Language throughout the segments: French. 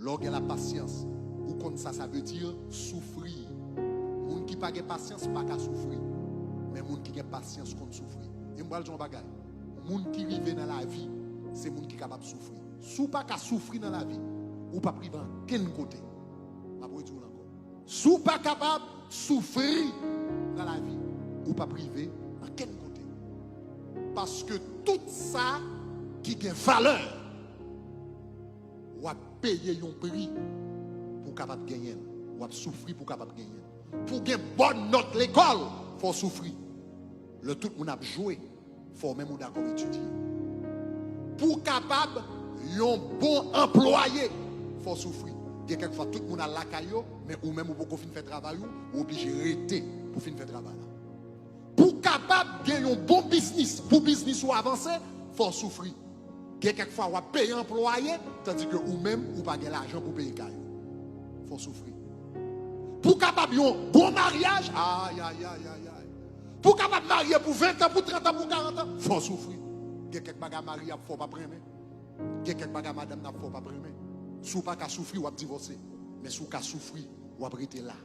Lorsque la patience, ou comme ça veut dire souffrir. Moun qui n'a pas de patience, pas qu'à souffrir. Mais moun qui a patience, qu'on souffrir. Et moi, je dis un bagage. Moun qui vit dans la vie, c'est moun qui est capable de souffrir. Si pas qu'à souffrir dans la vie, ou pas privé en quel côté. Si pas capable de souffrir dans la vie, ou pas privé en quel côté. Parce que tout ça qui a valeur, ou à payer un prix pour capable de gagner, ou à souffrir pour capable de gagner. Pour gagner bonne note l'école, il faut souffrir. Le tout le monde a joué, il faut même d'accord étudier. Pour capable un bon employé, il faut souffrir. Quelquefois tout le monde a la caillou, mais ou même pour finir faire travail ou obligé de rester pour finir faire travail. Pour capable de gagner un bon business, pour business ou avancer, il faut souffrir. Quelquefois on payer un employé, tandis que ou même ou pas gagner l'argent pour payer caillou. Il faut souffrir. Pour capable un bon mariage, aïe aïe aïe aïe aïe. Pour capable marier pour 20 ans, pour 30 ans, pour 40 ans, il faut souffrir. Quelques bagages mariés, il ne faut pas prendre. Quelques bagages madame, il ne faut pas prendre. Si vous n'avez pas souffrir, vous divorcer. Mais si vous n'avez pas souffrir, vous rester là.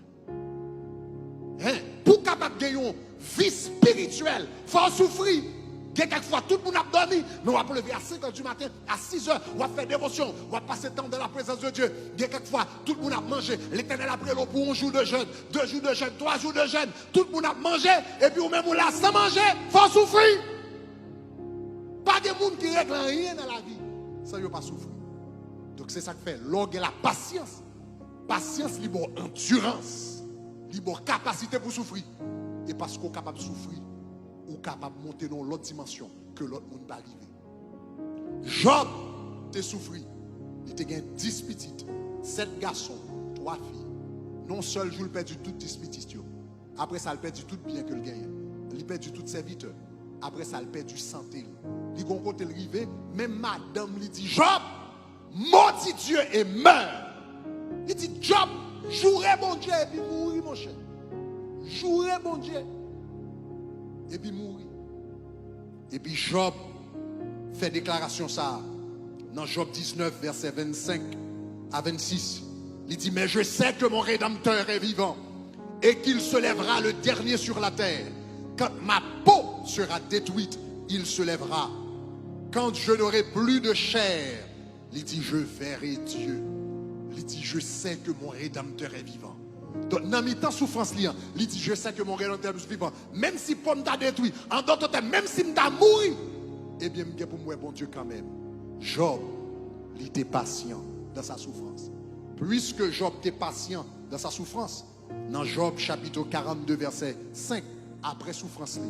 Pour capable de gagner une vie spirituelle, il faut souffrir. Quelquefois, tout le monde a dormi, mais on va lever à 5 h du matin, à 6 h, on va faire dévotion, on va passer temps dans la présence de Dieu. Quelquefois, tout le monde a mangé. L'Éternel a pris l'eau pour un jour de jeûne, 2 jours de jeûne, 3 jours de jeûne. Tout le monde a mangé, et puis ou même on l'a sans manger, il faut souffrir. Pas de monde qui règle rien dans la vie, ça ne veut pas souffrir. Donc c'est ça que fait. Lorsque la patience, patience libre endurance, libre capacité pour souffrir. Et parce qu'on est capable de souffrir, ou capable de monter dans l'autre dimension que l'autre monde pas arriver. Job te souffri. Il te gagne 10 petites, 7 garçons, 3 filles. Non seul jour il perdu tout 10 petites. Après ça il perdu tout bien que le gagne. Il perdu tout serviteurs. Après ça il perdu santé. Il gon côté le rivé, même madame lui dit Job, maudit Dieu et meurt. Il dit Job, jouerai mon Dieu et puis mourir mon cher. Jouerai mon Dieu et puis mourir. Et puis Job fait déclaration ça dans Job 19 verset 25 à 26. Il dit mais je sais que mon Rédempteur est vivant et qu'il se lèvera le dernier sur la terre. Quand ma peau sera détruite, il se lèvera. Quand je n'aurai plus de chair, il dit je verrai Dieu. Il dit je sais que mon Rédempteur est vivant. Donc, dans mes temps souffrance, il dit je sais que mon Rédempteur est vivant. Même si pomme t'a détruit, en d'autres termes, même si m't'a mouru, eh bien, m'gè pour moi bon Dieu quand même. Job, il était patient dans sa souffrance. Puisque Job était patient dans sa souffrance, dans Job chapitre 42 verset 5, après souffrance,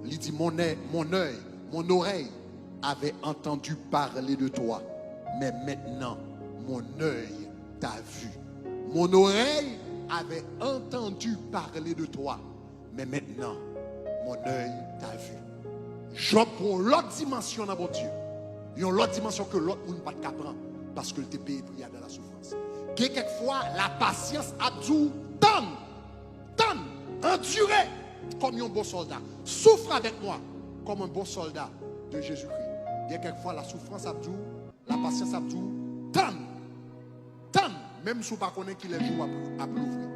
il dit mon œil, mon oreille avait entendu parler de toi, mais maintenant mon œil t'a vu. Mon oreille avait entendu parler de toi, mais maintenant mon œil t'a vu. Job pour l'autre dimension dans mon Dieu. Il y a une autre dimension que l'autre monde pas capable parce que le payé prière dans la souffrance. Quelquefois la patience a dû endurer comme un bon soldat. Souffre avec moi comme un bon soldat de Jésus-Christ. Quelquefois la souffrance a dû, la patience a dû même si vous ne connaissez pas qu'il est jour à l'ouvrir.